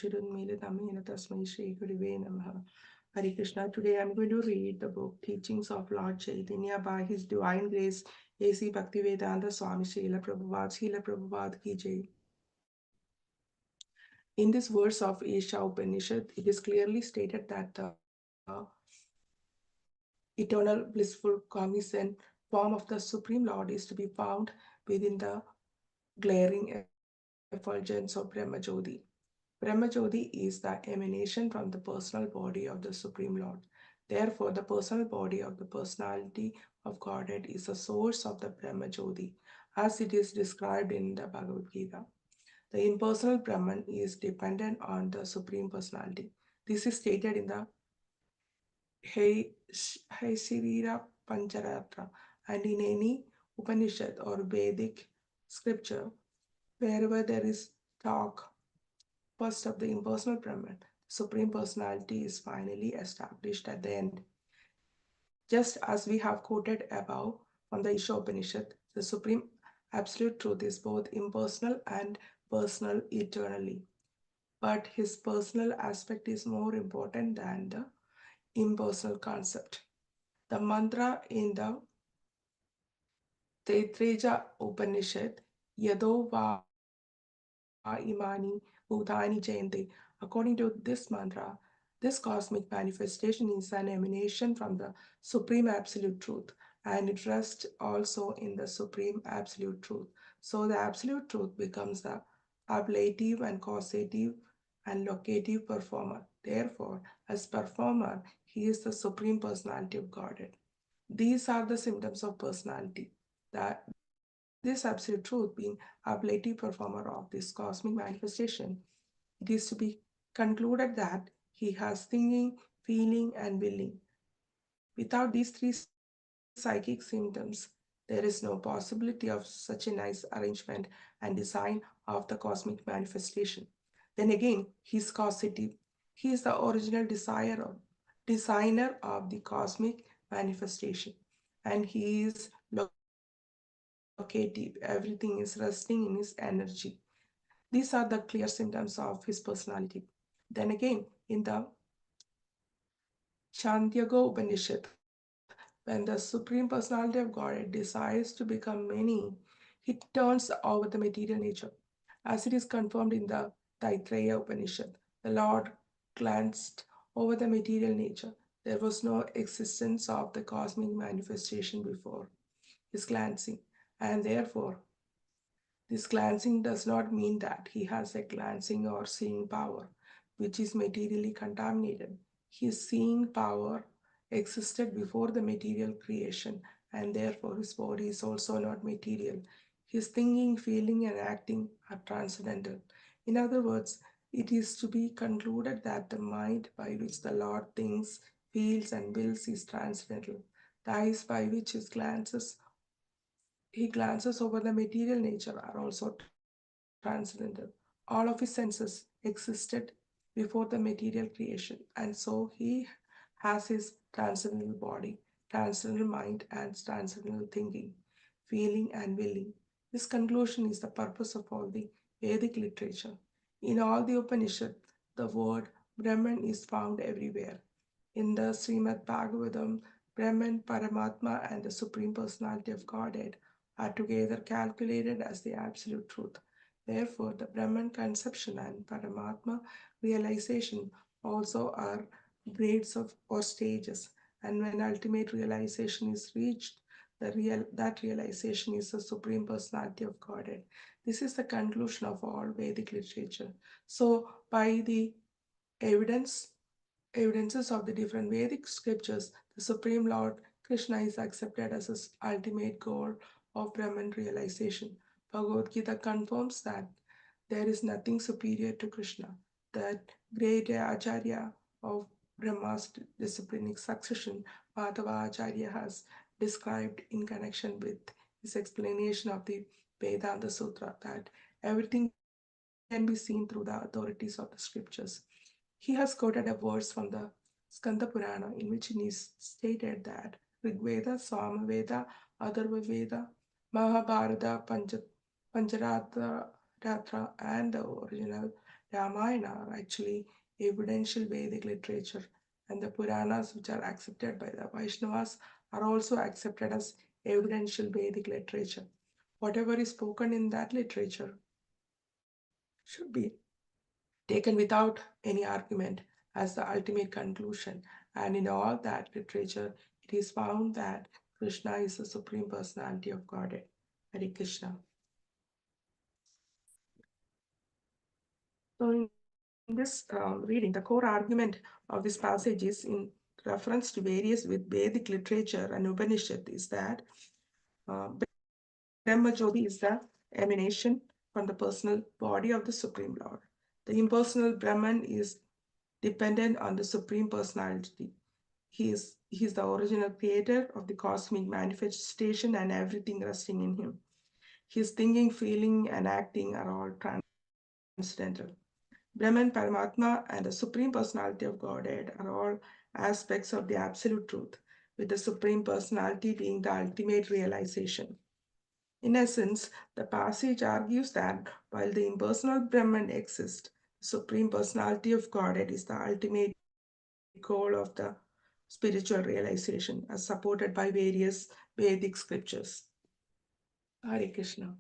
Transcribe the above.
Chirunmilitamena Tasmai Shri Gurave Namaha. Hare Krishna. Today I'm going to read the book Teachings of Lord Chaitanya by His Divine Grace A.C. Bhaktivedanta Swami Srila Prabhupada Ki Jai. In this verse of Isha Upanishad, it is clearly stated that the eternal, blissful, cognizant form of the Supreme Lord is to be found within the glaring effulgence of Brahmajyoti. Brahmajyoti is the emanation from the personal body of the Supreme Lord. Therefore, the personal body of the personality of Godhead is the source of the Brahmajyoti, as it is described in the Bhagavad Gita. The impersonal Brahman is dependent on the Supreme Personality. This is stated in the Shirira Pancharatra and in any Upanishad or Vedic scripture, wherever there is talk first of the impersonal Brahman, the Supreme Personality is finally established at the end. Just as we have quoted above from the Isha Upanishad, the Supreme Absolute Truth is both impersonal and personal eternally. But his personal aspect is more important than the impersonal concept. The mantra in the Taittiriya Upanishad, Yado va imani bhutani jayante. According to this mantra, this cosmic manifestation is an emanation from the Supreme Absolute Truth, and it rests also in the Supreme Absolute Truth. So the Absolute Truth becomes the ablative and causative and locative performer. Therefore, as performer, he is the Supreme Personality of Godhead. These are the symptoms of personality. That this absolute truth being ablative performer of this cosmic manifestation, it is to be concluded that he has thinking, feeling, and willing. Without these three psychic symptoms, there is no possibility of such a nice arrangement and design of the cosmic manifestation. Then again, he is causative. He is the original designer of the cosmic manifestation, and he is locative. Everything is resting in his energy. These are the clear symptoms of his personality. Then again, in the Chandogya Upanishad, when the Supreme Personality of Godhead desires to become many, he turns over the material nature. As it is confirmed in the Taittiriya Upanishad, the Lord glanced over the material nature. There was no existence of the cosmic manifestation before his glancing, and therefore this glancing does not mean that he has a glancing or seeing power, which is materially contaminated. His seeing power existed before the material creation, and therefore his body is also not material. His thinking, feeling, and acting are transcendental. In other words, it is to be concluded that the mind by which the Lord thinks, feels, and wills is transcendental. The eyes by which he glances over the material nature are also transcendental. All of his senses existed before the material creation, and so he has his transcendental body, transcendental mind, and transcendental thinking, feeling, and willing. This conclusion is the purpose of all the Vedic literature. In all the Upanishad, the word Brahman is found everywhere. In the Srimad Bhagavatam, Brahman, Paramatma, and the Supreme Personality of Godhead are together calculated as the Absolute Truth. Therefore, the Brahman conception and Paramatma realization also are grades of or stages, and when ultimate realization is reached, that realization is the Supreme Personality of Godhead. This is the conclusion of all Vedic literature. So, by the evidence evidences of the different Vedic scriptures, the Supreme Lord Krishna is accepted as his ultimate goal of Brahman realization. Bhagavad Gita confirms that there is nothing superior to Krishna. That great Acharya of Brahma's disciplinic succession, Madhava Acharya, has described in connection with his explanation of the Vedanta Sutra that everything can be seen through the authorities of the scriptures. He has quoted a verse from the Skanda Purana in which it is stated that Rigveda, Samaveda, Atharva Veda, Mahabharata, Pancharatra, and the original Ramayana are actually evidential Vedic literature, and the Puranas, which are accepted by the Vaishnavas, are also accepted as evidential Vedic literature. Whatever is spoken in that literature should be taken without any argument as the ultimate conclusion. And in all that literature, it is found that Krishna is the Supreme Personality of Godhead. Hare Krishna. So, in this reading, the core argument of this passage is in reference to various with Vedic literature and Upanishad is that Brahma Jyoti is the emanation from the personal body of the Supreme Lord. The impersonal Brahman is dependent on the Supreme Personality. He is the original creator of the cosmic manifestation and everything resting in him. His thinking, feeling, and acting are all transcendental. Brahman, Paramatma, and the Supreme Personality of Godhead are all aspects of the Absolute Truth, with the Supreme Personality being the ultimate realization. In essence, the passage argues that while the impersonal Brahman exists, the Supreme Personality of Godhead is the ultimate goal of the spiritual realization, as supported by various Vedic scriptures. Hare Krishna.